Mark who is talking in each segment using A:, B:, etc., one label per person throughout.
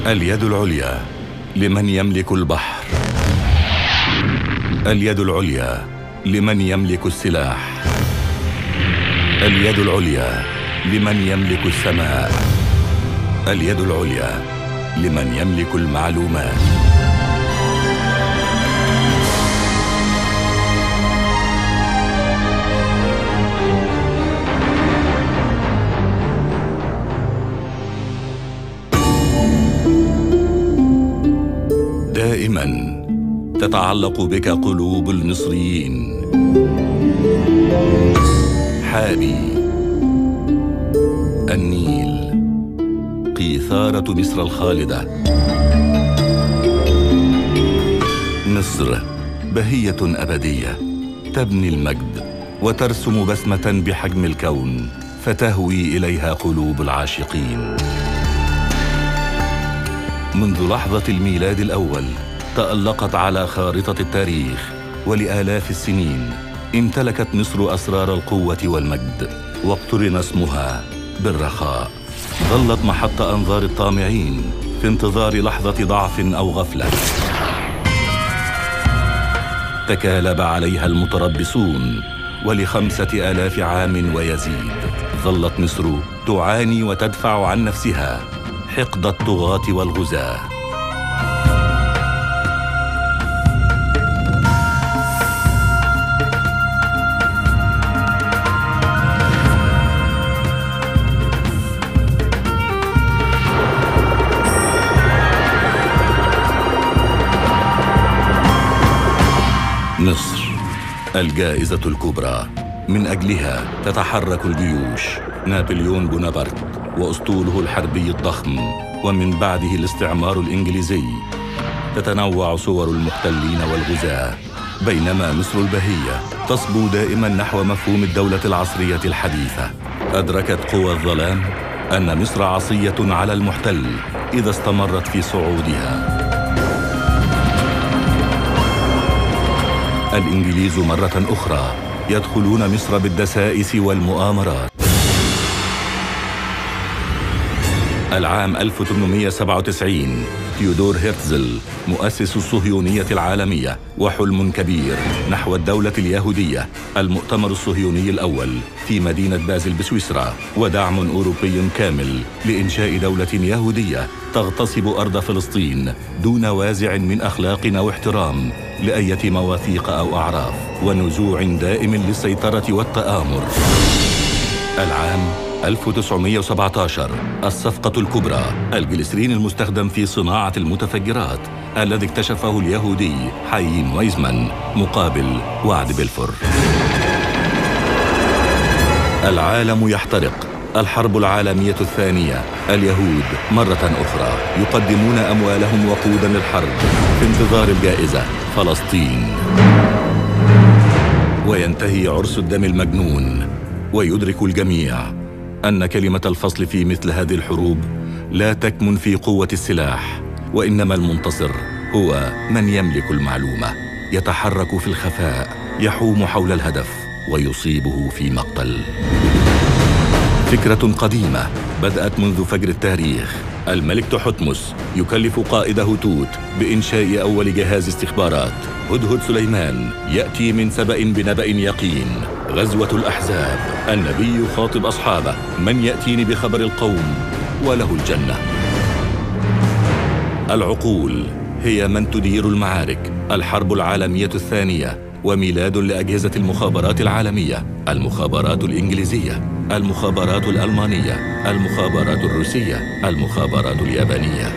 A: اليد العليا لمن يملك البحر، اليد العليا لمن يملك السلاح، اليد العليا لمن يملك السماء، اليد العليا لمن يملك المعلومات. دائما تتعلق بك قلوب المصريين. حابي، النيل، قيثارة مصر الخالدة. مصر بهية أبدية تبني المجد وترسم بسمة بحجم الكون، فتهوي إليها قلوب العاشقين. منذ لحظة الميلاد الأول تألقت على خارطة التاريخ، ولآلاف السنين امتلكت مصر أسرار القوة والمجد، واقترن اسمها بالرخاء. ظلت محط أنظار الطامعين في انتظار لحظة ضعف أو غفلة. تكالب عليها المتربصون، ول5,000 عام ويزيد ظلت مصر تعاني وتدفع عن نفسها حقد الطغاة والغزاة. مصر الجائزة الكبرى، من أجلها تتحرك الجيوش. نابليون بونابرت وأسطوله الحربي الضخم، ومن بعده الاستعمار الإنجليزي. تتنوع صور المحتلين والغزاة، بينما مصر البهية تصبو دائما نحو مفهوم الدولة العصرية الحديثة. أدركت قوى الظلام أن مصر عصية على المحتل إذا استمرت في صعودها. الإنجليز مرة أخرى يدخلون مصر بالدسائس والمؤامرات. العام 1897 تيودور هيرتزل مؤسس الصهيونية العالمية، وحلم كبير نحو الدولة اليهودية، المؤتمر الصهيوني الأول في مدينة بازل بسويسرا، ودعم أوروبي كامل لإنشاء دولة يهودية تغتصب أرض فلسطين دون وازع من أخلاق أو احترام لأية مواثيق أو أعراف، ونزوع دائم للسيطرة والتآمر. العام 1917 الصفقة الكبرى، الجليسرين المستخدم في صناعة المتفجرات الذي اكتشفه اليهودي حايم ويزمان مقابل وعد بلفور. العالم يحترق. الحرب العالمية الثانية. اليهود مرة أخرى يقدمون أموالهم وقودا للحرب في انتظار الجائزة فلسطين. وينتهي عرس الدم المجنون، ويدرك الجميع أن كلمة الفصل في مثل هذه الحروب لا تكمن في قوة السلاح، وإنما المنتصر هو من يملك المعلومة، يتحرك في الخفاء، يحوم حول الهدف ويصيبه في مقتل. فكرة قديمة بدأت منذ فجر التاريخ. الملك تحتمس يكلف قائده توت بإنشاء أول جهاز استخبارات. هدهد سليمان يأتي من سبأ بنبأ يقين. غزوة الأحزاب، النبي يخاطب أصحابه: من يأتيني بخبر القوم وله الجنة. العقول هي من تدير المعارك. الحرب العالمية الثانية، وميلاد لأجهزة المخابرات العالمية: المخابرات الإنجليزية، المخابرات الألمانية، المخابرات الروسية، المخابرات اليابانية.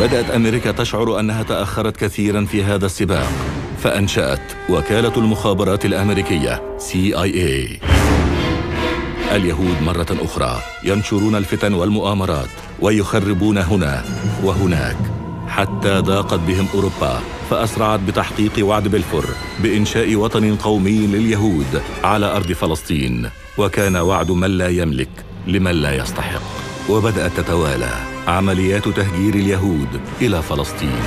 A: بدأت أمريكا تشعر أنها تأخرت كثيراً في هذا السباق، فأنشأت وكالة المخابرات الأمريكية CIA. اليهود مرة أخرى ينشرون الفتن والمؤامرات ويخربون هنا وهناك، حتى ضاقت بهم أوروبا، فأسرعت بتحقيق وعد بلفور بإنشاء وطن قومي لليهود على أرض فلسطين. وكان وعد من لا يملك لمن لا يستحق. وبدأت تتوالى عمليات تهجير اليهود إلى فلسطين.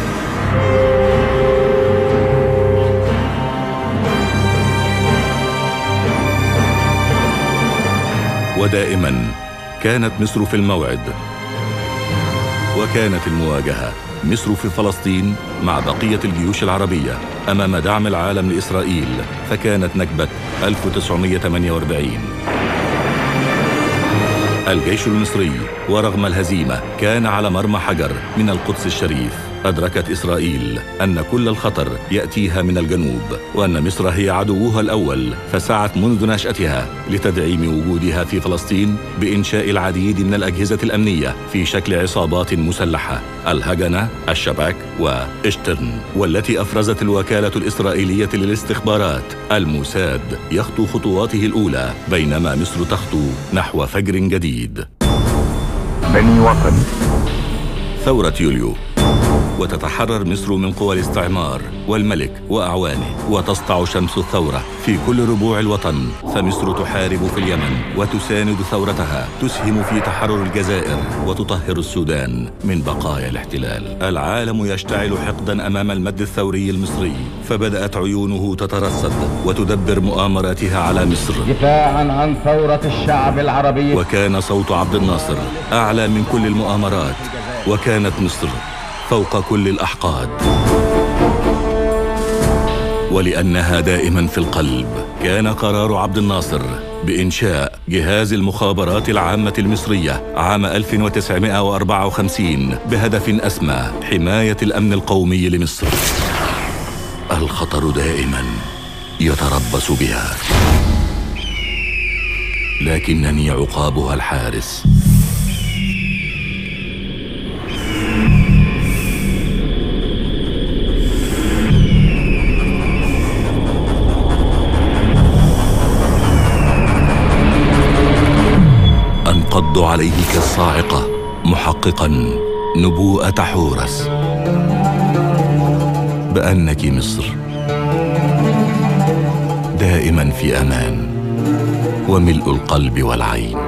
A: ودائما كانت مصر في الموعد، وكانت المواجهة مصر في فلسطين مع بقية الجيوش العربية أمام دعم العالم لإسرائيل، فكانت نكبة 1948. الجيش المصري ورغم الهزيمة كان على مرمى حجر من القدس الشريف. أدركت إسرائيل أن كل الخطر يأتيها من الجنوب، وأن مصر هي عدوها الأول، فسعت منذ نشأتها لتدعيم وجودها في فلسطين بإنشاء العديد من الأجهزة الأمنية في شكل عصابات مسلحة، الهجنة، الشباك وإشترن، والتي أفرزت الوكالة الإسرائيلية للاستخبارات الموساد يخطو خطواته الأولى، بينما مصر تخطو نحو فجر جديد.
B: بني وطن.
A: ثورة يوليو، وتتحرر مصر من قوى الاستعمار والملك وأعوانه، وتسطع شمس الثورة في كل ربوع الوطن. فمصر تحارب في اليمن وتساند ثورتها، تسهم في تحرر الجزائر وتطهر السودان من بقايا الاحتلال. العالم يشتعل حقدا أمام المد الثوري المصري، فبدأت عيونه تترصد وتدبر مؤامراتها على مصر
B: دفاعا عن ثورة الشعب العربي.
A: وكان صوت عبد الناصر أعلى من كل المؤامرات، وكانت مصر فوق كل الأحقاد. ولأنها دائما في القلب، كان قرار عبد الناصر بإنشاء جهاز المخابرات العامة المصرية عام 1954 بهدف أسمى: حماية الأمن القومي لمصر. الخطر دائما يتربص بها، لكنني عقابها الحارس. أنقض عليه كالصاعقة، محققا نبوءة حورس بأنك مصر دائما في أمان وملء القلب والعين.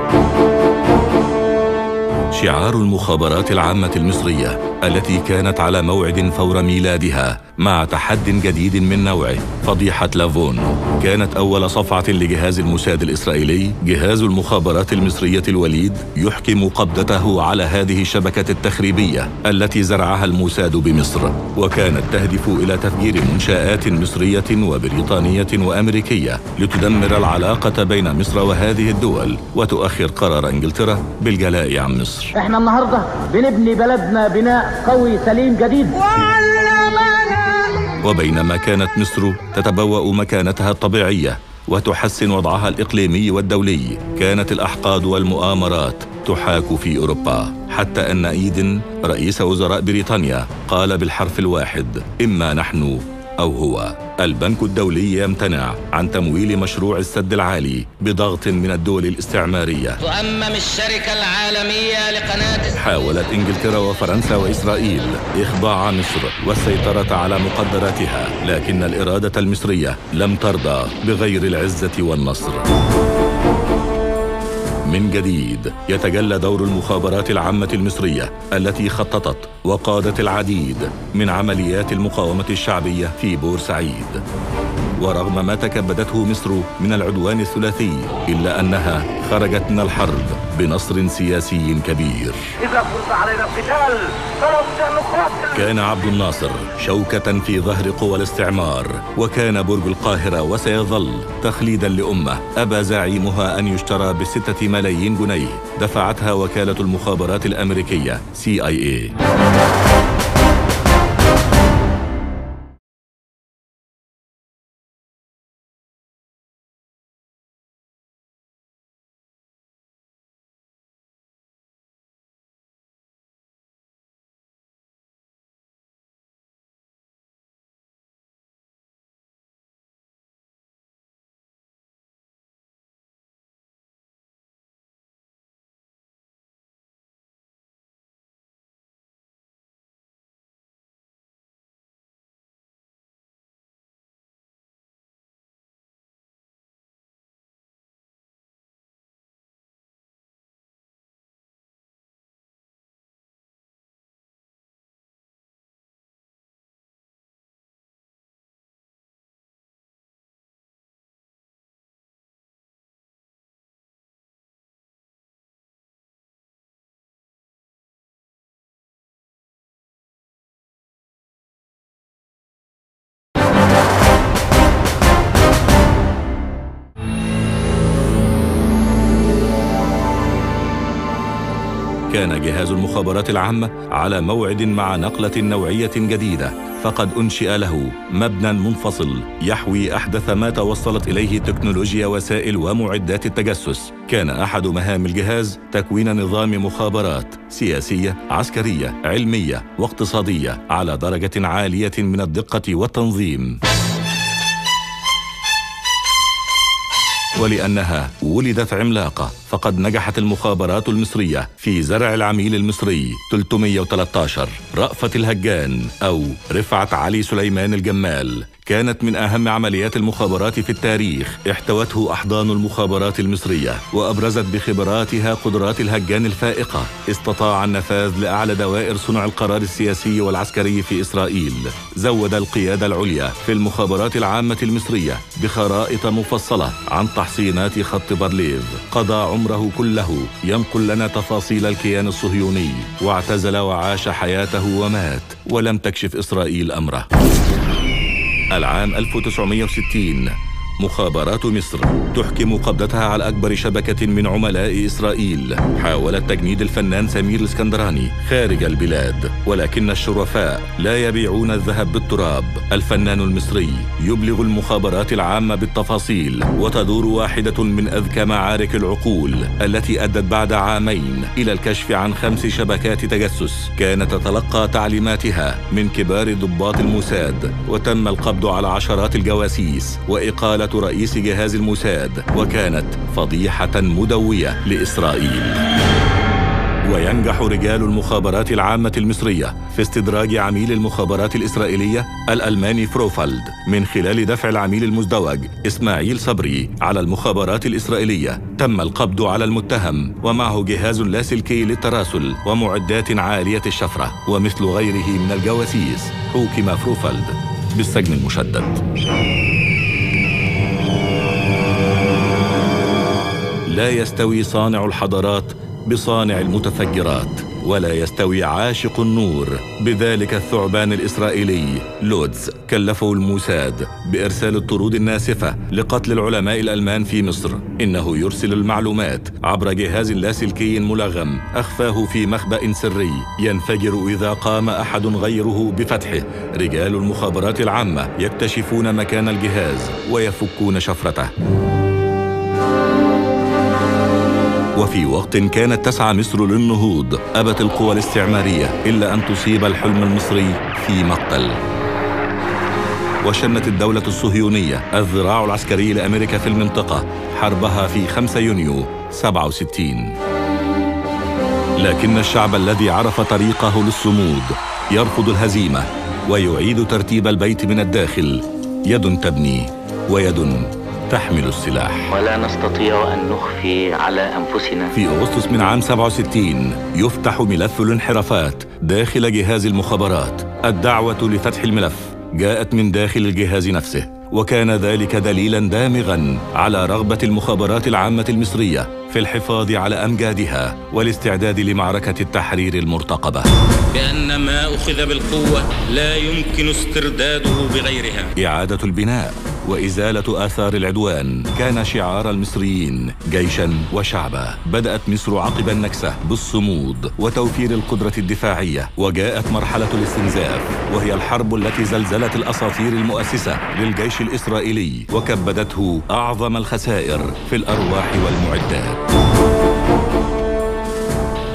A: شعار المخابرات العامة المصرية التي كانت على موعد فور ميلادها مع تحد جديد من نوعه، فضيحة لافون، كانت أول صفعة لجهاز الموساد الإسرائيلي. جهاز المخابرات المصرية الوليد يحكم قبضته على هذه الشبكة التخريبية التي زرعها الموساد بمصر، وكانت تهدف إلى تفجير منشآت مصرية وبريطانية وأمريكية لتدمر العلاقة بين مصر وهذه الدول وتؤخر قرار إنجلترا بالجلاء عن مصر.
C: احنا النهاردة بنبني بلدنا بناء قوي سليم جديد.
A: وبينما كانت مصر تتبوأ مكانتها الطبيعية وتحسن وضعها الإقليمي والدولي، كانت الأحقاد والمؤامرات تحاك في أوروبا، حتى أن إيدن رئيس وزراء بريطانيا قال بالحرف الواحد: إما نحن أو هو. البنك الدولي يمتنع عن تمويل مشروع السد العالي بضغط من الدول الاستعمارية.
D: تؤمم الشركة العالمية لقناة.
A: حاولت إنجلترا وفرنسا وإسرائيل إخضاع مصر والسيطرة على مقدراتها، لكن الإرادة المصرية لم ترضى بغير العزة والنصر. من جديد يتجلى دور المخابرات العامة المصرية التي خططت وقادت العديد من عمليات المقاومة الشعبية في بورسعيد. ورغم ما تكبدته مصر من العدوان الثلاثي، إلا أنها خرجت من الحرب بنصر سياسي كبير.
B: إذا فرض علينا القتال فلن نقاتل.
A: كان عبد الناصر شوكة في ظهر قوى الاستعمار، وكان برج القاهرة وسيظل تخليدا لأمة أبى زعيمها أن يشترى ب6 ملايين جنيه دفعتها وكالة المخابرات الأمريكية CIA. كان جهاز المخابرات العامة على موعد مع نقلة نوعية جديدة، فقد أنشئ له مبنى منفصل يحوي أحدث ما توصلت إليه تكنولوجيا وسائل ومعدات التجسس. كان أحد مهام الجهاز تكوين نظام مخابرات سياسية، عسكرية، علمية واقتصادية على درجة عالية من الدقة والتنظيم. ولأنها ولدت عملاقة، فقد نجحت المخابرات المصرية في زرع العميل المصري 313 رأفت الهجان أو رفعت علي سليمان الجمال. كانت من أهم عمليات المخابرات في التاريخ، احتوته أحضان المخابرات المصرية وأبرزت بخبراتها قدرات الهجان الفائقة. استطاع النفاذ لأعلى دوائر صنع القرار السياسي والعسكري في إسرائيل. زود القيادة العليا في المخابرات العامة المصرية بخرائط مفصلة عن تحصينات خط بارليف. قضى عمره كله ينقل لنا تفاصيل الكيان الصهيوني، واعتزل وعاش حياته ومات ولم تكشف إسرائيل أمره. العام 1960 مخابرات مصر تحكم قبضتها على أكبر شبكة من عملاء إسرائيل. حاولت تجنيد الفنان سمير الإسكندراني خارج البلاد، ولكن الشرفاء لا يبيعون الذهب بالتراب. الفنان المصري يبلغ المخابرات العامة بالتفاصيل، وتدور واحدة من أذكى معارك العقول التي أدت بعد عامين إلى الكشف عن 5 شبكات تجسس كانت تتلقى تعليماتها من كبار ضباط الموساد. وتم القبض على عشرات الجواسيس وإقالة رئيس جهاز الموساد، وكانت فضيحة مدوية لإسرائيل. وينجح رجال المخابرات العامة المصرية في استدراج عميل المخابرات الإسرائيلية الألماني فروفالد من خلال دفع العميل المزدوج إسماعيل صبري على المخابرات الإسرائيلية. تم القبض على المتهم ومعه جهاز لاسلكي للتراسل ومعدات عالية الشفرة. ومثل غيره من الجواسيس حوكم فروفالد بالسجن المشدد. لا يستوي صانع الحضارات بصانع المتفجرات، ولا يستوي عاشق النور بذلك الثعبان الإسرائيلي. لودز كلفه الموساد بإرسال الطرود الناسفة لقتل العلماء الألمان في مصر. إنه يرسل المعلومات عبر جهاز لاسلكي ملغم أخفاه في مخبأ سري ينفجر إذا قام أحد غيره بفتحه. رجال المخابرات العامة يكتشفون مكان الجهاز ويفكون شفرته. وفي وقت كانت تسعى مصر للنهوض، أبت القوى الاستعمارية إلا أن تصيب الحلم المصري في مقتل. وشنت الدولة الصهيونية الذراع العسكري لأمريكا في المنطقة حربها في 5 يونيو 67. لكن الشعب الذي عرف طريقه للصمود يرفض الهزيمة ويعيد ترتيب البيت من الداخل. يد تبني ويد تحمل السلاح.
D: ولا نستطيع أن نخفي على أنفسنا.
A: في أغسطس من عام 67 يفتح ملف الانحرافات داخل جهاز المخابرات. الدعوة لفتح الملف جاءت من داخل الجهاز نفسه، وكان ذلك دليلاً دامغاً على رغبة المخابرات العامة المصرية في الحفاظ على أمجادها والاستعداد لمعركة التحرير المرتقبة.
E: بأن ما أخذ بالقوة لا يمكن استرداده بغيرها.
A: إعادة البناء وإزالة آثار العدوان كان شعار المصريين جيشاً وشعباً. بدأت مصر عقب النكسة بالصمود وتوفير القدرة الدفاعية، وجاءت مرحلة الاستنزاف، وهي الحرب التي زلزلت الأساطير المؤسسة للجيش الإسرائيلي وكبدته أعظم الخسائر في الأرواح والمعدات.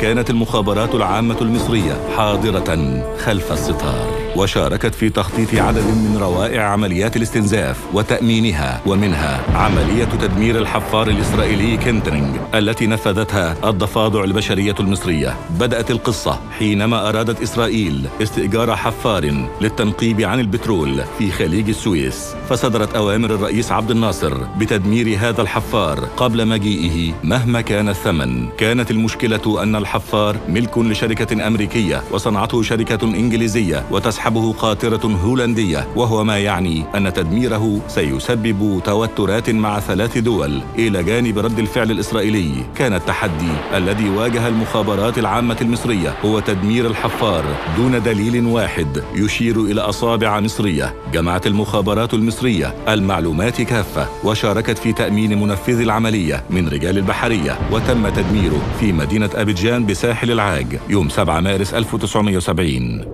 A: كانت المخابرات العامة المصرية حاضرة خلف الستار، وشاركت في تخطيط عدد من روائع عمليات الاستنزاف وتأمينها، ومنها عملية تدمير الحفار الإسرائيلي كينترينج التي نفذتها الضفادع البشرية المصرية. بدأت القصة حينما أرادت إسرائيل استئجار حفار للتنقيب عن البترول في خليج السويس، فصدرت أوامر الرئيس عبد الناصر بتدمير هذا الحفار قبل مجيئه مهما كان الثمن. كانت المشكلة أن الحفار ملك لشركة أمريكية وصنعته شركة إنجليزية، وتسحب تصحبه قاطرة هولندية، وهو ما يعني أن تدميره سيسبب توترات مع 3 دول إلى جانب رد الفعل الإسرائيلي. كان التحدي الذي واجه المخابرات العامة المصرية هو تدمير الحفار دون دليل واحد يشير إلى أصابع مصرية. جمعت المخابرات المصرية المعلومات كافة وشاركت في تأمين منفذ العملية من رجال البحرية، وتم تدميره في مدينة أبيجان بساحل العاج يوم 7 مارس 1970.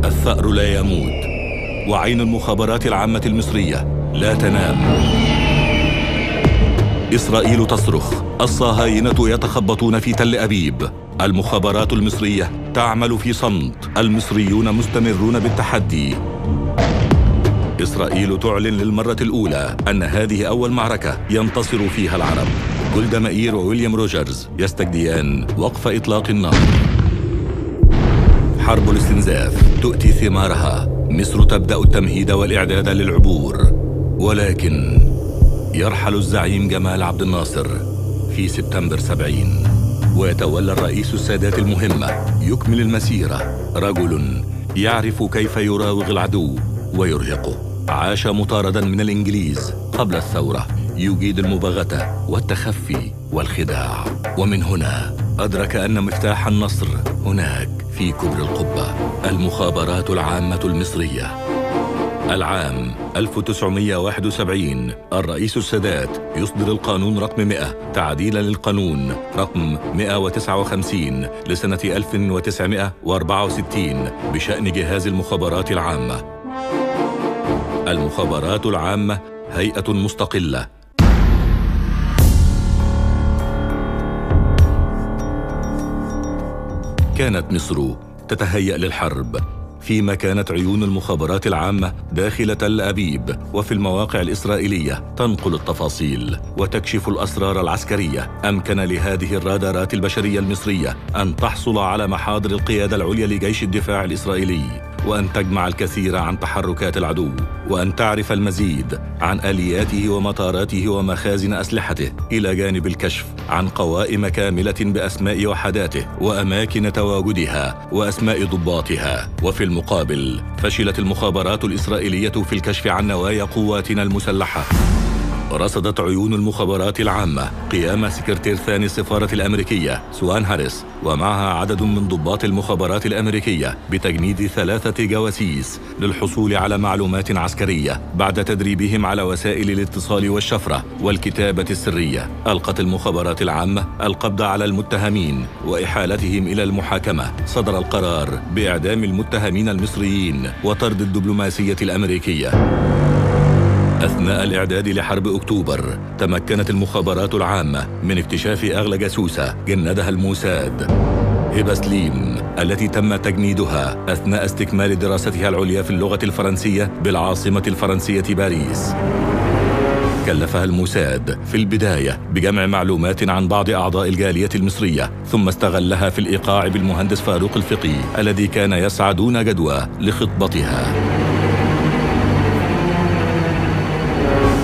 A: الثأر لا يموت، وعين المخابرات العامة المصرية لا تنام. إسرائيل تصرخ، الصهاينة يتخبطون في تل أبيب. المخابرات المصرية تعمل في صمت، المصريون مستمرون بالتحدي. إسرائيل تعلن للمرة الأولى أن هذه أول معركة ينتصر فيها العرب. جولدا مائير وويليام روجرز يستجديان وقف إطلاق النار. حرب الاستنزاف تؤتي ثمارها، مصر تبدأ التمهيد والإعداد للعبور، ولكن يرحل الزعيم جمال عبد الناصر في سبتمبر 70، ويتولى الرئيس السادات المهمة. يكمل المسيرة رجل يعرف كيف يراوغ العدو ويرهقه. عاش مطاردا من الإنجليز قبل الثورة، يجيد المباغتة والتخفي والخداع، ومن هنا أدرك أن مفتاح النصر هناك في كبر القبة. المخابرات العامة المصرية. العام 1971 الرئيس السادات يصدر القانون رقم 100 تعديلا للقانون رقم 159 لسنة 1964 بشأن جهاز المخابرات العامة. المخابرات العامة هيئة مستقلة. كانت مصر تتهيأ للحرب، فيما كانت عيون المخابرات العامة داخل تل أبيب وفي المواقع الإسرائيلية تنقل التفاصيل وتكشف الأسرار العسكرية. أمكن لهذه الرادارات البشرية المصرية أن تحصل على محاضر القيادة العليا لجيش الدفاع الإسرائيلي، وأن تجمع الكثير عن تحركات العدو، وأن تعرف المزيد عن آلياته ومطاراته ومخازن أسلحته، إلى جانب الكشف عن قوائم كاملة بأسماء وحداته وأماكن تواجدها وأسماء ضباطها. وفي المقابل فشلت المخابرات الإسرائيلية في الكشف عن نوايا قواتنا المسلحة. رصدت عيون المخابرات العامة قيام سكرتير ثاني السفارة الأمريكية سوان هاريس ومعها عدد من ضباط المخابرات الأمريكية بتجنيد 3 جواسيس للحصول على معلومات عسكرية بعد تدريبهم على وسائل الاتصال والشفرة والكتابة السرية. ألقت المخابرات العامة القبض على المتهمين وإحالتهم إلى المحاكمة. صدر القرار بإعدام المتهمين المصريين وطرد الدبلوماسية الأمريكية. أثناء الإعداد لحرب أكتوبر تمكنت المخابرات العامة من اكتشاف أغلى جاسوسة جندها الموساد، هبة سليم، التي تم تجنيدها أثناء استكمال دراستها العليا في اللغة الفرنسية بالعاصمة الفرنسية باريس. كلفها الموساد في البداية بجمع معلومات عن بعض أعضاء الجالية المصرية، ثم استغلها في الإيقاع بالمهندس فاروق الفقي الذي كان يسعى دون جدوى لخطبتها.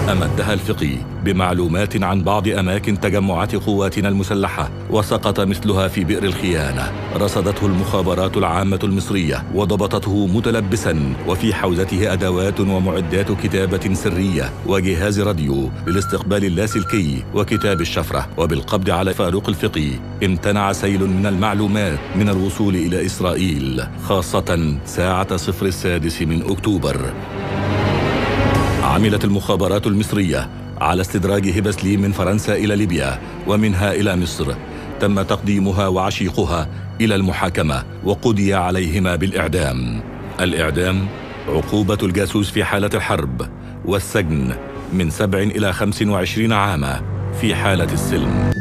A: أمدها الفقي بمعلومات عن بعض أماكن تجمعات قواتنا المسلحة، وسقط مثلها في بئر الخيانة. رصدته المخابرات العامة المصرية وضبطته متلبسا وفي حوزته أدوات ومعدات كتابة سرية وجهاز راديو للاستقبال اللاسلكي وكتاب الشفرة. وبالقبض على فاروق الفقي امتنع سيل من المعلومات من الوصول إلى إسرائيل، خاصة ساعة 06 من أكتوبر. عملت المخابرات المصرية على استدراج هبة سليم من فرنسا إلى ليبيا ومنها إلى مصر. تم تقديمها وعشيقها إلى المحاكمة وقضي عليهما بالإعدام. الإعدام عقوبة الجاسوس في حالة الحرب، والسجن من 7 إلى 25 عاما في حالة السلم.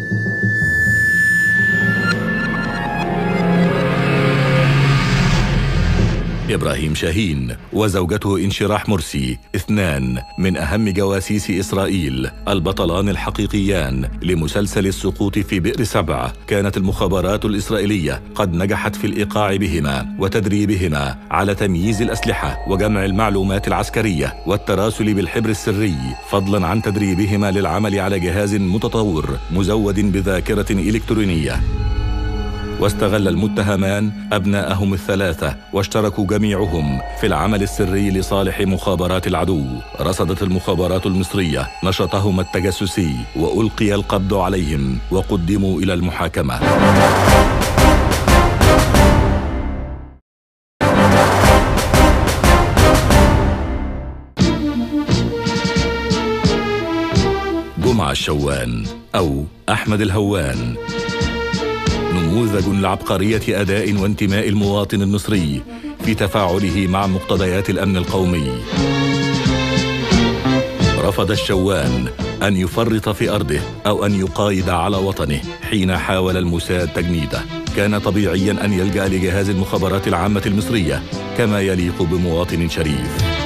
A: إبراهيم شاهين وزوجته انشراح مرسي، 2 من أهم جواسيس إسرائيل، البطلان الحقيقيان لمسلسل السقوط في بئر 7. كانت المخابرات الإسرائيلية قد نجحت في الإيقاع بهما وتدريبهما على تمييز الأسلحة وجمع المعلومات العسكرية والتراسل بالحبر السري، فضلا عن تدريبهما للعمل على جهاز متطور مزود بذاكرة إلكترونية. واستغل المتهمان أبناءهم الثلاثة، واشتركوا جميعهم في العمل السري لصالح مخابرات العدو. رصدت المخابرات المصرية نشاطهم التجسسي، وألقي القبض عليهم وقدموا إلى المحاكمة. جمعة الشوان أو أحمد الهوان، نموذج لعبقرية أداء وانتماء المواطن المصري في تفاعله مع مقتضيات الأمن القومي. رفض الشوان أن يفرط في أرضه أو أن يقايد على وطنه حين حاول الموساد تجنيده. كان طبيعياً أن يلجأ لجهاز المخابرات العامة المصرية كما يليق بمواطن شريف.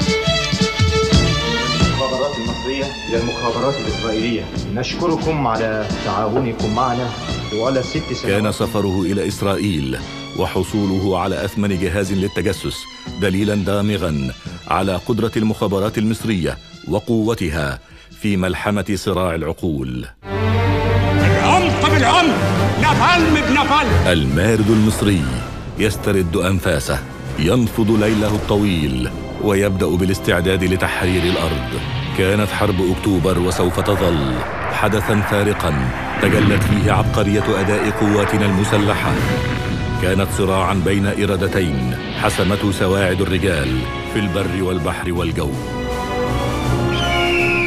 F: المخابرات المصرية إلى المخابرات الإسرائيلية، نشكركم على تعاونكم معنا طوال 6 سنوات.
A: كان سفره إلى إسرائيل وحصوله على أثمن جهاز للتجسس دليلاً دامغاً على قدرة المخابرات المصرية وقوتها في ملحمة صراع العقول.
G: بالعنف بالعنف، نفلم بنفلم.
A: المارد المصري يسترد أنفاسه، ينفض ليله الطويل ويبدأ بالاستعداد لتحرير الأرض. كانت حرب أكتوبر وسوف تظل حدثاً فارقاً تجلت فيه عبقرية أداء قواتنا المسلحة. كانت صراعاً بين إرادتين حسمته سواعد الرجال في البر والبحر والجو.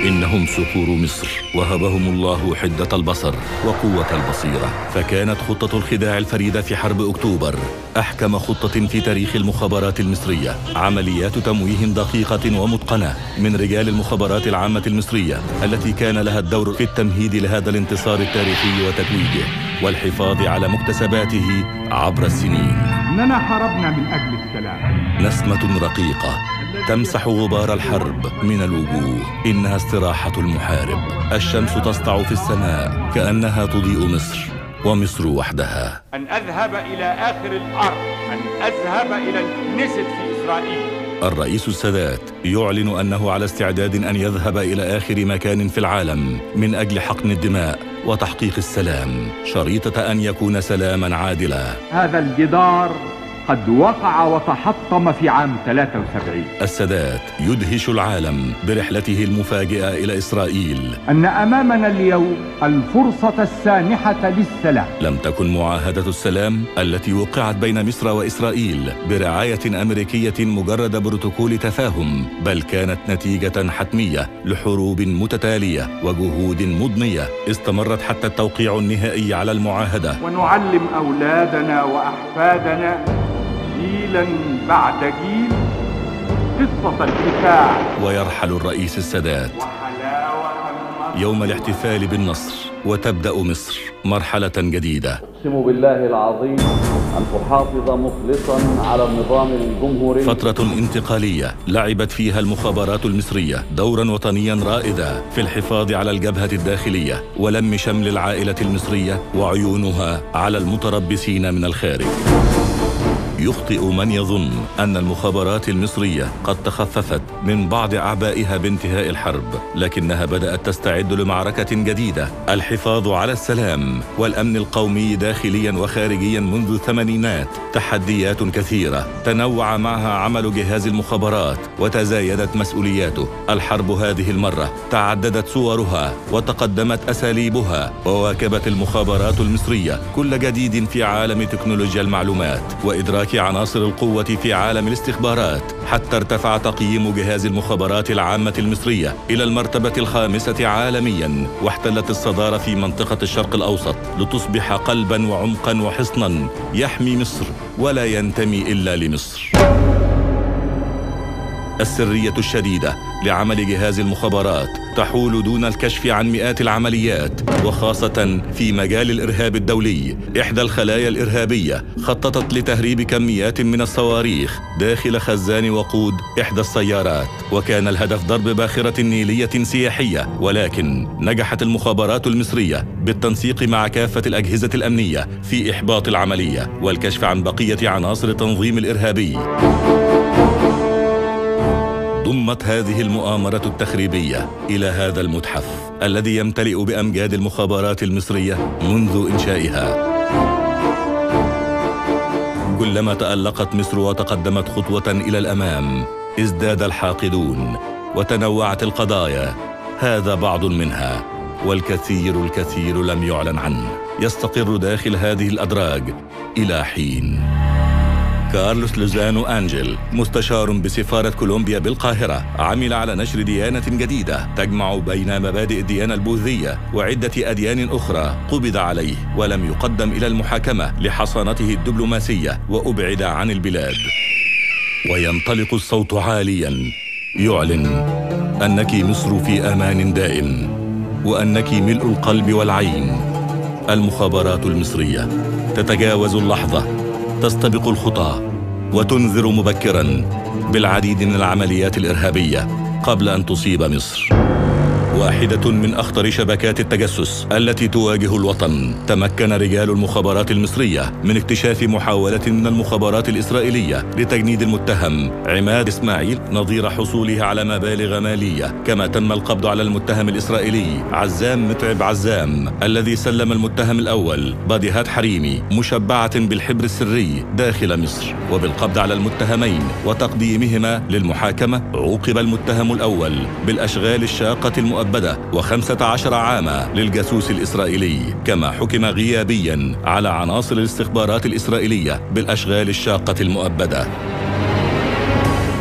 A: إنهم صقور مصر، وهبهم الله حدة البصر وقوة البصيرة. فكانت خطة الخداع الفريدة في حرب أكتوبر أحكم خطة في تاريخ المخابرات المصرية. عمليات تمويه دقيقة ومتقنة من رجال المخابرات العامة المصرية التي كان لها الدور في التمهيد لهذا الانتصار التاريخي وتتويجه والحفاظ على مكتسباته عبر السنين.
G: إننا حاربنا من أجل السلام.
A: نسمة رقيقة تمسح غبار الحرب من الوجوه. إنها استراحة المحارب. الشمس تسطع في السماء كأنها تضيء مصر، ومصر وحدها.
G: أن أذهب إلى آخر الأرض، أن أذهب إلى الكنيست في إسرائيل.
A: الرئيس السادات يعلن أنه على استعداد أن يذهب إلى آخر مكان في العالم من أجل حقن الدماء وتحقيق السلام، شريطة أن يكون سلاما عادلا.
G: هذا الجدار قد وقع وتحطم في عام 73.
A: السادات يدهش العالم برحلته المفاجئة إلى إسرائيل.
G: أن أمامنا اليوم الفرصة السانحة للسلام.
A: لم تكن معاهدة السلام التي وقعت بين مصر وإسرائيل برعاية أمريكية مجرد بروتوكول تفاهم، بل كانت نتيجة حتمية لحروب متتالية وجهود مضنية استمرت حتى التوقيع النهائي على المعاهدة.
G: ونعلم أولادنا وأحفادنا جيلا بعد جيل قصة الكفاح.
A: ويرحل الرئيس السادات يوم الاحتفال بالنصر، وتبدأ مصر مرحلة جديدة.
H: أقسم بالله العظيم أن أحافظ مخلصا على النظام الجمهوري.
A: فترة انتقالية لعبت فيها المخابرات المصرية دورا وطنيا رائدا في الحفاظ على الجبهة الداخلية ولم شمل العائلة المصرية وعيونها على المتربصين من الخارج. يخطئ من يظن أن المخابرات المصرية قد تخففت من بعض أعبائها بانتهاء الحرب، لكنها بدأت تستعد لمعركة جديدة، الحفاظ على السلام والأمن القومي داخليا وخارجيا منذ الثمانينات. تحديات كثيرة تنوع معها عمل جهاز المخابرات وتزايدت مسؤولياته. الحرب هذه المرة تعددت صورها وتقدمت أساليبها، وواكبت المخابرات المصرية كل جديد في عالم تكنولوجيا المعلومات وإدراك عناصر القوة في عالم الاستخبارات، حتى ارتفع تقييم جهاز المخابرات العامة المصرية إلى المرتبة 5 عالمياً، واحتلت الصدارة في منطقة الشرق الأوسط لتصبح قلباً وعمقاً وحصناً يحمي مصر ولا ينتمي إلا لمصر. السرية الشديدة لعمل جهاز المخابرات تحول دون الكشف عن مئات العمليات، وخاصة في مجال الإرهاب الدولي. إحدى الخلايا الإرهابية خططت لتهريب كميات من الصواريخ داخل خزان وقود إحدى السيارات، وكان الهدف ضرب باخرة نيلية سياحية، ولكن نجحت المخابرات المصرية بالتنسيق مع كافة الأجهزة الأمنية في إحباط العملية والكشف عن بقية عناصر التنظيم الإرهابي. ضمت هذه المؤامرة التخريبية إلى هذا المتحف الذي يمتلئ بأمجاد المخابرات المصرية منذ إنشائها. كلما تألقت مصر وتقدمت خطوة إلى الأمام ازداد الحاقدون وتنوعت القضايا. هذا بعض منها، والكثير لم يعلن عنه يستقر داخل هذه الأدراج إلى حين. كارلوس لوزانو أنجل، مستشار بسفارة كولومبيا بالقاهرة، عمل على نشر ديانة جديدة تجمع بين مبادئ الديانة البوذية وعدة أديان أخرى. قبض عليه ولم يقدم إلى المحاكمة لحصانته الدبلوماسية وأبعد عن البلاد. وينطلق الصوت عاليا يعلن أنك مصر في أمان دائم، وأنك ملء القلب والعين. المخابرات المصرية تتجاوز اللحظة، تستبق الخطى، وتنذر مبكراً بالعديد من العمليات الإرهابية قبل أن تصيب مصر. واحدة من أخطر شبكات التجسس التي تواجه الوطن. تمكن رجال المخابرات المصرية من اكتشاف محاولة من المخابرات الإسرائيلية لتجنيد المتهم عماد إسماعيل نظير حصوله على مبالغ مالية. كما تم القبض على المتهم الإسرائيلي عزام متعب عزام الذي سلم المتهم الأول بديهات حريمي مشبعة بالحبر السري داخل مصر. وبالقبض على المتهمين وتقديمهما للمحاكمة عوقب المتهم الأول بالأشغال الشاقة المؤبدة و15 عاما للجاسوس الإسرائيلي. كما حكم غيابيا على عناصر الاستخبارات الإسرائيلية بالأشغال الشاقة المؤبدة.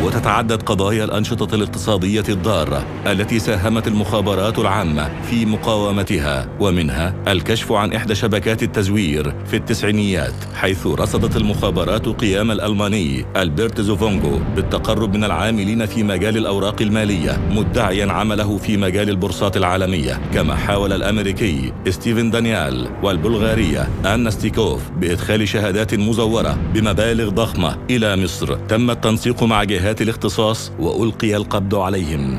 A: وتتعدد قضايا الأنشطة الاقتصادية الضارة التي ساهمت المخابرات العامة في مقاومتها، ومنها الكشف عن إحدى شبكات التزوير في التسعينيات، حيث رصدت المخابرات قيام الألماني ألبرت زوفونغو بالتقرب من العاملين في مجال الأوراق المالية مدعيا عمله في مجال البورصات العالمية. كما حاول الأمريكي ستيفن دانيال والبلغارية آنا ستيكوف بإدخال شهادات مزورة بمبالغ ضخمة إلى مصر. تم التنسيق مع جهات الاختصاص وألقي القبض عليهم.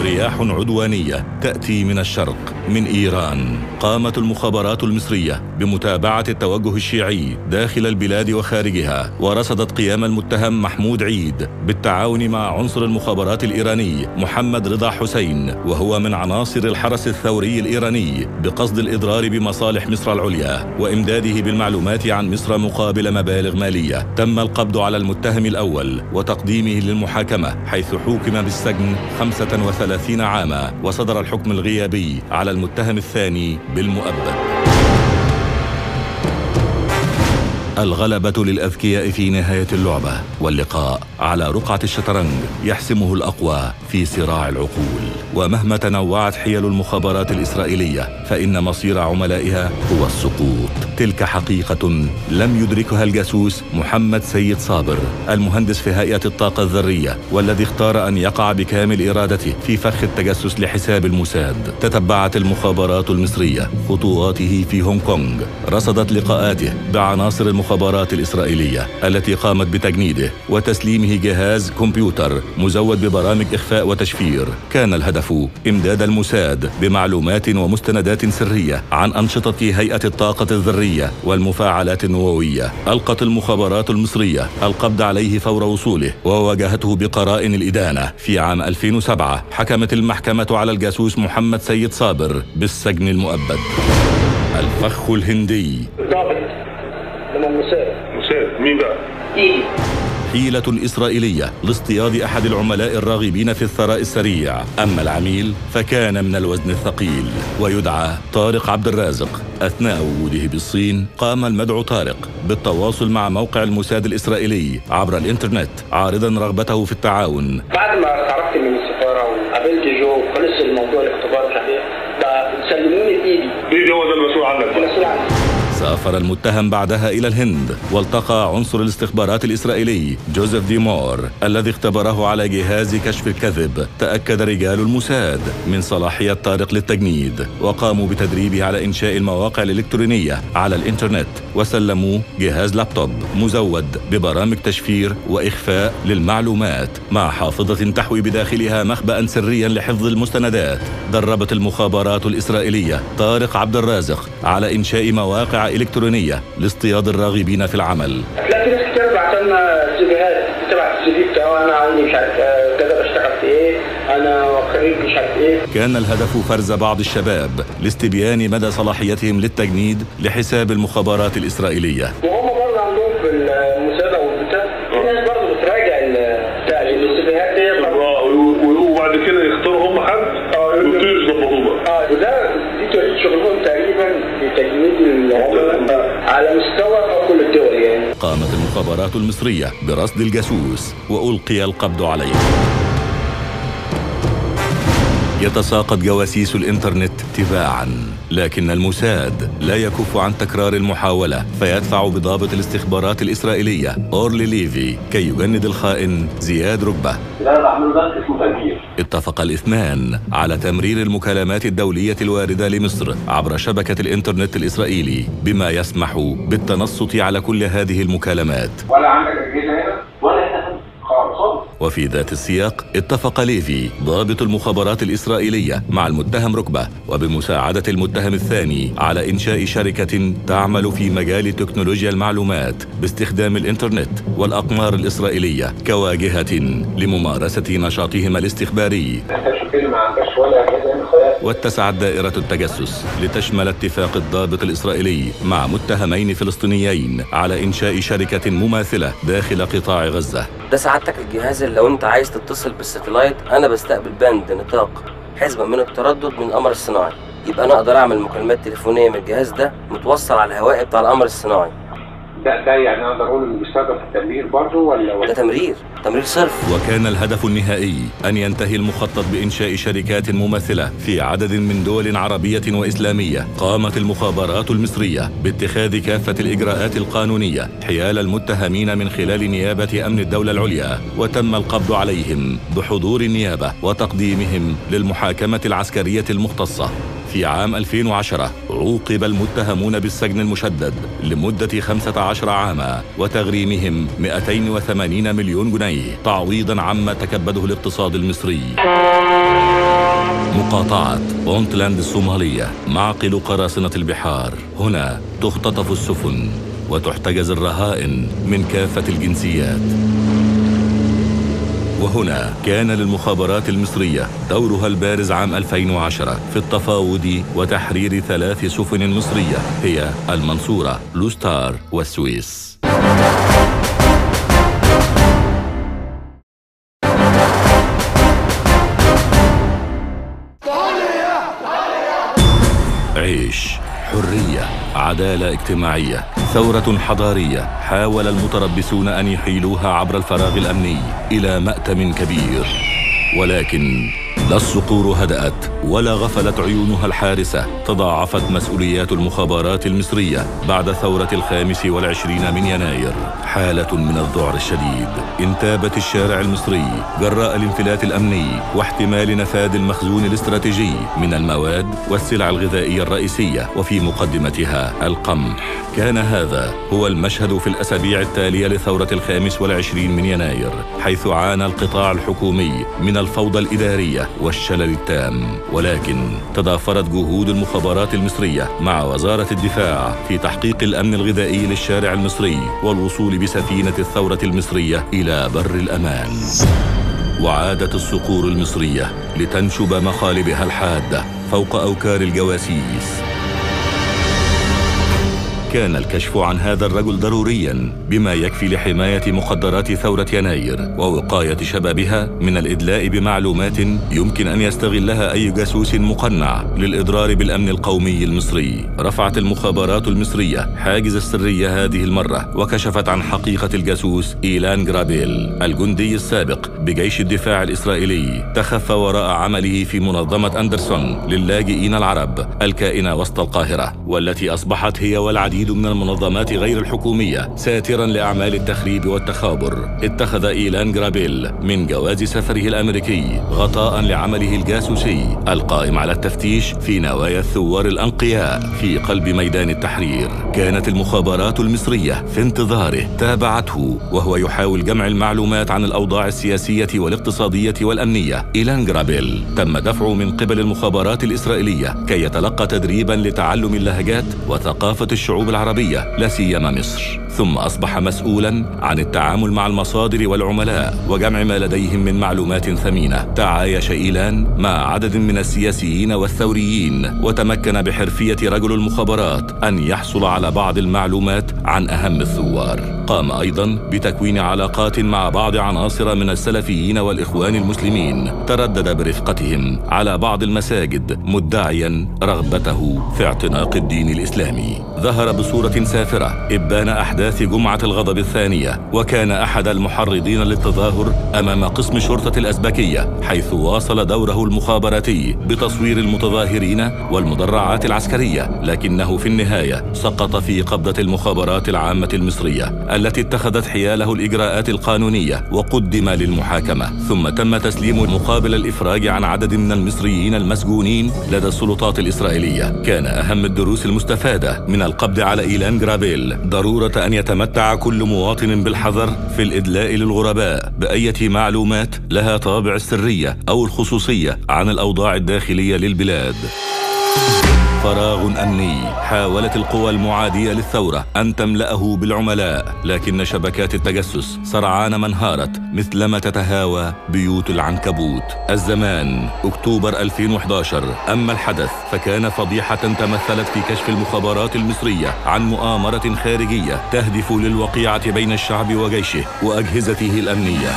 A: رياح عدوانية تأتي من الشرق من إيران. قامت المخابرات المصرية بمتابعة التوجه الشيعي داخل البلاد وخارجها، ورصدت قيام المتهم محمود عيد بالتعاون مع عنصر المخابرات الإيراني محمد رضا حسين، وهو من عناصر الحرس الثوري الإيراني، بقصد الإضرار بمصالح مصر العليا وإمداده بالمعلومات عن مصر مقابل مبالغ مالية. تم القبض على المتهم الأول وتقديمه للمحاكمة، حيث حوكم بالسجن 35 عاما، وصدر الحكم الغيابي على المتهم الثاني بالمؤبد. الغلبة للأذكياء في نهاية اللعبة، واللقاء على رقعة الشطرنج يحسمه الأقوى في صراع العقول. ومهما تنوعت حيل المخابرات الإسرائيلية فإن مصير عملائها هو السقوط. تلك حقيقة لم يدركها الجاسوس محمد سيد صابر، المهندس في هيئة الطاقة الذرية، والذي اختار أن يقع بكامل إرادته في فخ التجسس لحساب الموساد. تتبعت المخابرات المصرية خطواته في هونغ كونغ، رصدت لقاءاته بعناصر المخابرات الإسرائيلية التي قامت بتجنيده وتسليمه جهاز كمبيوتر مزود ببرامج إخفاء وتشفير. كان الهدف إمداد الموساد بمعلومات ومستندات سرية عن أنشطة هيئة الطاقة الذرية والمفاعلات النووية. ألقت المخابرات المصرية القبض عليه فور وصوله وواجهته بقرائن الإدانة. في عام 2007 حكمت المحكمة على الجاسوس محمد سيد صابر بالسجن المؤبد. الفخ الهندي.
B: مساد مين بقى؟
A: حيلة إسرائيلية لاصطياد أحد العملاء الراغبين في الثراء السريع. أما العميل فكان من الوزن الثقيل ويدعى طارق عبد الرازق. أثناء وجوده بالصين قام المدعو طارق بالتواصل مع موقع الموساد الإسرائيلي عبر الإنترنت، عارضا رغبته في التعاون.
I: بعد ما خرجت من السفارة وقابلت جو وخلص الموضوع الاختبار الحقيقي سلموني إيدي
B: هو ده المسؤول عنك.
A: سافر المتهم بعدها إلى الهند، والتقى عنصر الاستخبارات الإسرائيلي جوزيف ديمور الذي اختبره على جهاز كشف الكذب. تأكد رجال الموساد من صلاحية طارق للتجنيد، وقاموا بتدريبه على إنشاء المواقع الإلكترونية على الإنترنت، وسلموه جهاز لابتوب مزود ببرامج تشفير وإخفاء للمعلومات، مع حافظة تحوي بداخلها مخبأ سريا لحفظ المستندات. دربت المخابرات الإسرائيلية طارق عبد الرازق على إنشاء مواقع إلكترونية لاصطياد الراغبين في العمل.
I: لا، في ناس كتير بعت لنا سيفيهات، تبعت السي في بتاعه، انا عندي مش عارف كذا، بشتغل في ايه، انا خريج مش عارف ايه.
A: كان الهدف فرز بعض الشباب لاستبيان مدى صلاحيتهم للتجنيد لحساب المخابرات الإسرائيلية.
I: وهم برضه عندهم في المسابقه والبتاع في ناس برضه بتراجع السيفيهات دي
J: وبعد كده يختاروا هم حد ويبتدوا يظبطوه بقى.
I: وده دي طريقه شغلهم تقريبا في تجنيد العملاء على مستوى كل الدول يعني.
A: قامت المخابرات المصرية برصد الجاسوس وألقي القبض عليه. يتساقط جواسيس الإنترنت تباعاً، لكن الموساد لا يكف عن تكرار المحاولة، فيدفع بضابط الاستخبارات الإسرائيلية أورلي ليفي كي يجند الخائن زياد ركبة. اتفق الاثنان على تمرير المكالمات الدولية الواردة لمصر عبر شبكة الإنترنت الإسرائيلي، بما يسمح بالتنصت على كل هذه المكالمات.
J: ولا عندك أجهزة هنا ولا هنا.
A: وفي ذات السياق اتفق ليفي ضابط المخابرات الإسرائيلية مع المتهم ركبة وبمساعدة المتهم الثاني على إنشاء شركة تعمل في مجال تكنولوجيا المعلومات باستخدام الإنترنت والأقمار الإسرائيلية كواجهة لممارسة نشاطهما الاستخباري. واتسعت دائرة التجسس لتشمل اتفاق الضابط الإسرائيلي مع متهمين فلسطينيين على إنشاء شركة مماثلة داخل قطاع غزة.
K: ده سعادتك الجهاز اللي لو انت عايز تتصل بالساتلايت انا بستقبل باند نطاق حزمة من التردد من القمر الصناعي، يبقى انا اقدر اعمل مكالمات تليفونية من الجهاز ده متوصل على الهواء بتاع القمر الصناعي.
J: ده يعني اقدر اقول انه بيستخدم في التمرير برضه ولا
K: ده تمرير صرف.
A: وكان الهدف النهائي ان ينتهي المخطط بانشاء شركات مماثله في عدد من دول عربيه واسلاميه. قامت المخابرات المصريه باتخاذ كافه الاجراءات القانونيه حيال المتهمين من خلال نيابه امن الدوله العليا، وتم القبض عليهم بحضور النيابه وتقديمهم للمحاكمه العسكريه المختصه. في عام 2010 عوقب المتهمون بالسجن المشدد لمدة 15 عاما وتغريمهم 280 مليون جنيه تعويضا عما تكبده الاقتصاد المصري. مقاطعة بونتلاند الصومالية، معقل قراصنة البحار. هنا تختطف السفن وتحتجز الرهائن من كافة الجنسيات. وهنا كان للمخابرات المصرية دورها البارز عام 2010 في التفاوض وتحرير 3 سفن مصرية هي المنصورة، لوستار والسويس. عيش، حرية، عدالة اجتماعية، ثورة حضارية حاول المتربصون أن يحيلوها عبر الفراغ الأمني إلى مأتم كبير، ولكن لا الصقور هدأت ولا غفلت عيونها الحارسة. تضاعفت مسؤوليات المخابرات المصرية بعد ثورة 25 من يناير. حالة من الذعر الشديد انتابت الشارع المصري جراء الانفلات الأمني واحتمال نفاذ المخزون الاستراتيجي من المواد والسلع الغذائية الرئيسية، وفي مقدمتها القمح. كان هذا هو المشهد في الأسابيع التالية لثورة 25 من يناير، حيث عانى القطاع الحكومي من الفوضى الإدارية والشلل التام. ولكن تضافرت جهود المخابرات المصرية مع وزارة الدفاع في تحقيق الأمن الغذائي للشارع المصري والوصول بسفينة الثورة المصرية إلى بر الأمان. وعادت الصقور المصرية لتنشب مخالبها الحادة فوق أوكار الجواسيس. كان الكشف عن هذا الرجل ضرورياً بما يكفي لحماية مخدرات ثورة يناير ووقاية شبابها من الإدلاء بمعلومات يمكن أن يستغلها أي جاسوس مقنع للإضرار بالأمن القومي المصري. رفعت المخابرات المصرية حاجز السرية هذه المرة وكشفت عن حقيقة الجاسوس إيلان جرابيل، الجندي السابق بجيش الدفاع الإسرائيلي، تخفى وراء عمله في منظمة أندرسون للاجئين العرب الكائنة وسط القاهرة، والتي أصبحت هي والعديد من المنظمات غير الحكومية ساتراً لأعمال التخريب والتخابر. اتخذ إيلان جرابيل من جواز سفره الأمريكي غطاء لعمله الجاسوسي القائم على التفتيش في نوايا الثوار الأنقياء في قلب ميدان التحرير. كانت المخابرات المصرية في انتظاره، تابعته وهو يحاول جمع المعلومات عن الأوضاع السياسية والاقتصادية والأمنية. إيلان جرابيل تم دفعه من قبل المخابرات الإسرائيلية كي يتلقى تدريباً لتعلم اللهجات وثقافة الشعوب العربية لا سيما مصر. ثم أصبح مسؤولا عن التعامل مع المصادر والعملاء وجمع ما لديهم من معلومات ثمينة. تعايش إيلان مع عدد من السياسيين والثوريين، وتمكن بحرفية رجل المخابرات أن يحصل على بعض المعلومات عن أهم الثوار. قام أيضا بتكوين علاقات مع بعض عناصر من السلفيين والإخوان المسلمين، تردد برفقتهم على بعض المساجد مدعيا رغبته في اعتناق الدين الإسلامي. ظهر بصورة سافرة إبان أحداث جمعة الغضب الثانية، وكان أحد المحرضين للتظاهر أمام قسم شرطة الأزبكية، حيث واصل دوره المخابراتي بتصوير المتظاهرين والمدرعات العسكرية، لكنه في النهاية سقط في قبضة المخابرات العامة المصرية التي اتخذت حياله الإجراءات القانونية وقدم للمحاكمة، ثم تم تسليمه مقابل الإفراج عن عدد من المصريين المسجونين لدى السلطات الإسرائيلية. كان أهم الدروس المستفادة من القبض على إيلان جرابيل ضرورة أن يتمتع كل مواطن بالحذر في الإدلاء للغرباء بأية معلومات لها طابع السرية أو الخصوصية عن الأوضاع الداخلية للبلاد. فراغ أمني حاولت القوى المعادية للثورة أن تملأه بالعملاء، لكن شبكات التجسس سرعان ما انهارت مثلما تتهاوى بيوت العنكبوت. الزمان أكتوبر 2011. أما الحدث فكان فضيحة تمثلت في كشف المخابرات المصرية عن مؤامرة خارجية تهدف للوقيعة بين الشعب وجيشه وأجهزته الأمنية.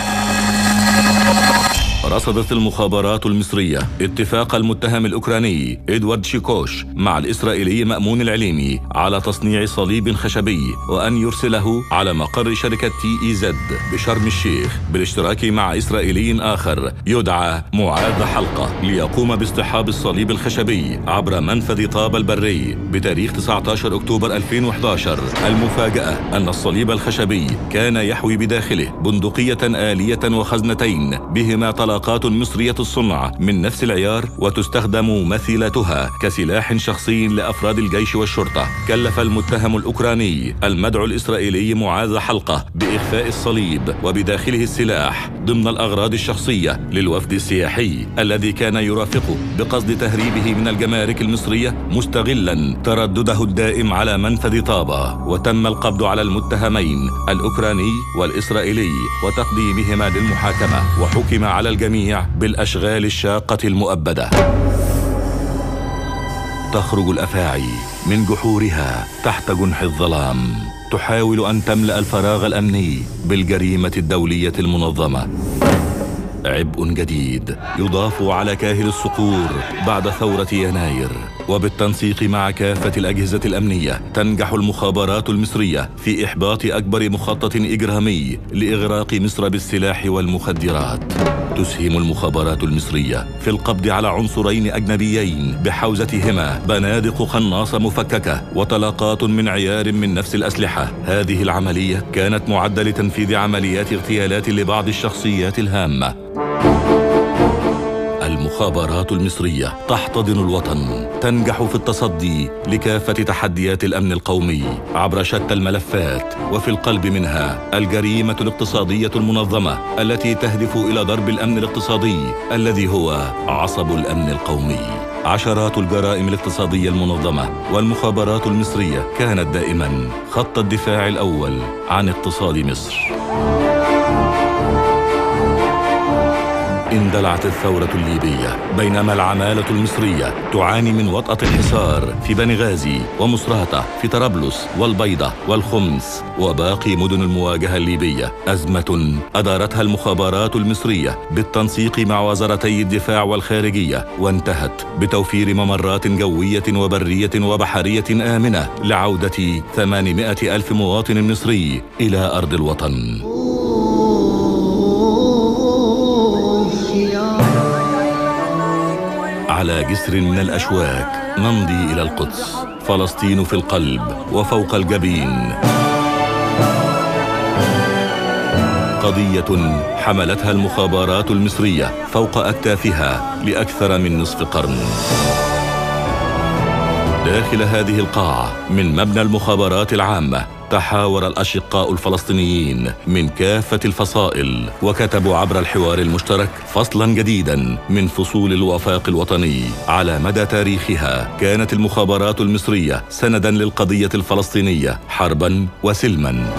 A: رصدت المخابرات المصرية اتفاق المتهم الأوكراني إدوارد شيكوش مع الإسرائيلي مأمون العليمي على تصنيع صليب خشبي، وأن يرسله على مقر شركة TEZ بشرم الشيخ بالاشتراك مع إسرائيلي آخر يدعى معاذ حلقة، ليقوم باصطحاب الصليب الخشبي عبر منفذ طابة البري بتاريخ 19 أكتوبر 2011. المفاجأة أن الصليب الخشبي كان يحوي بداخله بندقية آلية وخزنتين بهما طلقات مصرية الصنع من نفس العيار، وتستخدم مثيلتها كسلاح شخصي لأفراد الجيش والشرطة. كلف المتهم الأوكراني المدعو الإسرائيلي معاذ حلقة بإخفاء الصليب وبداخله السلاح ضمن الأغراض الشخصية للوفد السياحي الذي كان يرافقه بقصد تهريبه من الجمارك المصرية، مستغلا تردده الدائم على منفذ طابة. وتم القبض على المتهمين الأوكراني والإسرائيلي وتقديمهما للمحاكمة، وحكم على الجميع بالأشغال الشاقة المؤبدة. تخرج الأفاعي من جحورها تحت جنح الظلام، تحاول أن تملأ الفراغ الأمني بالجريمة الدولية المنظمة. عبء جديد يضاف على كاهل الصقور بعد ثورة يناير، وبالتنسيق مع كافة الأجهزة الأمنية تنجح المخابرات المصرية في إحباط أكبر مخطط إجرامي لإغراق مصر بالسلاح والمخدرات. تسهم المخابرات المصرية في القبض على عنصرين أجنبيين بحوزتهما بنادق قناصة مفككة وطلقات من عيار من نفس الأسلحة. هذه العملية كانت معدة لتنفيذ عمليات اغتيالات لبعض الشخصيات الهامة. المخابرات المصرية تحتضن الوطن، تنجح في التصدي لكافة تحديات الأمن القومي عبر شتى الملفات، وفي القلب منها الجريمة الاقتصادية المنظمة التي تهدف إلى ضرب الأمن الاقتصادي الذي هو عصب الأمن القومي. عشرات الجرائم الاقتصادية المنظمة، والمخابرات المصرية كانت دائما خط الدفاع الأول عن اقتصاد مصر. اندلعت الثورة الليبية بينما العمالة المصرية تعاني من وطأة الحصار في بنغازي ومصراتة في طرابلس والبيضة والخمس وباقي مدن المواجهة الليبية. أزمة أدارتها المخابرات المصرية بالتنسيق مع وزارتي الدفاع والخارجية، وانتهت بتوفير ممرات جوية وبرية وبحرية آمنة لعودة 800,000 مواطن مصري إلى أرض الوطن. على جسر من الأشواك نمضي إلى القدس، فلسطين في القلب وفوق الجبين. قضية حملتها المخابرات المصرية فوق أكتافها لأكثر من نصف قرن. داخل هذه القاعة من مبنى المخابرات العامة تحاور الأشقاء الفلسطينيين من كافة الفصائل، وكتبوا عبر الحوار المشترك فصلاً جديداً من فصول الوفاق الوطني. على مدى تاريخها كانت المخابرات المصرية سنداً للقضية الفلسطينية حرباً وسلماً.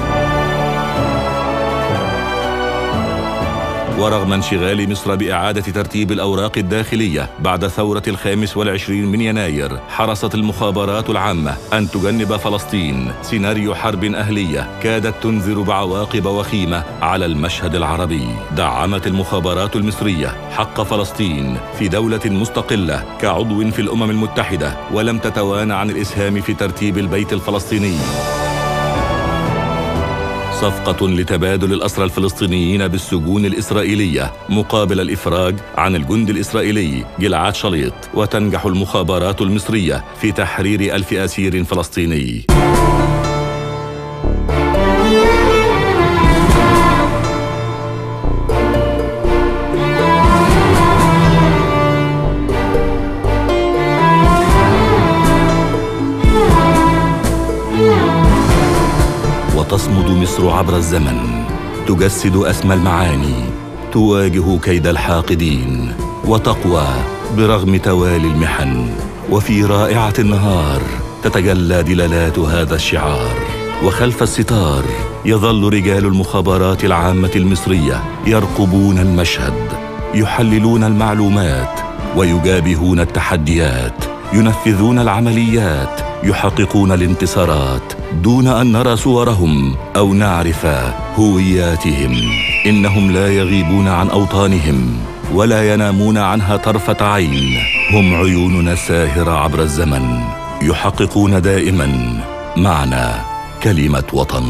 A: ورغم انشغال مصر بإعادة ترتيب الأوراق الداخلية بعد ثورة 25 من يناير، حرصت المخابرات العامة أن تجنب فلسطين سيناريو حرب أهلية كادت تنذر بعواقب وخيمة على المشهد العربي. دعمت المخابرات المصرية حق فلسطين في دولة مستقلة كعضو في الأمم المتحدة، ولم تتوانى عن الإسهام في ترتيب البيت الفلسطيني. صفقة لتبادل الأسرى الفلسطينيين بالسجون الإسرائيلية مقابل الإفراج عن الجندي الإسرائيلي جلعاد شليط، وتنجح المخابرات المصرية في تحرير 1000 أسير فلسطيني. وتصمد مصر عبر الزمن، تجسد أسمى المعاني، تواجه كيد الحاقدين، وتقوى برغم توالي المحن. وفي رائعة النهار تتجلى دلالات هذا الشعار، وخلف الستار يظل رجال المخابرات العامة المصرية يرقبون المشهد، يحللون المعلومات ويجابهون التحديات، ينفذون العمليات، يحققون الانتصارات دون أن نرى صورهم أو نعرف هوياتهم. إنهم لا يغيبون عن أوطانهم ولا ينامون عنها طرفة عين. هم عيوننا الساهرة عبر الزمن، يحققون دائما معنى كلمة وطن.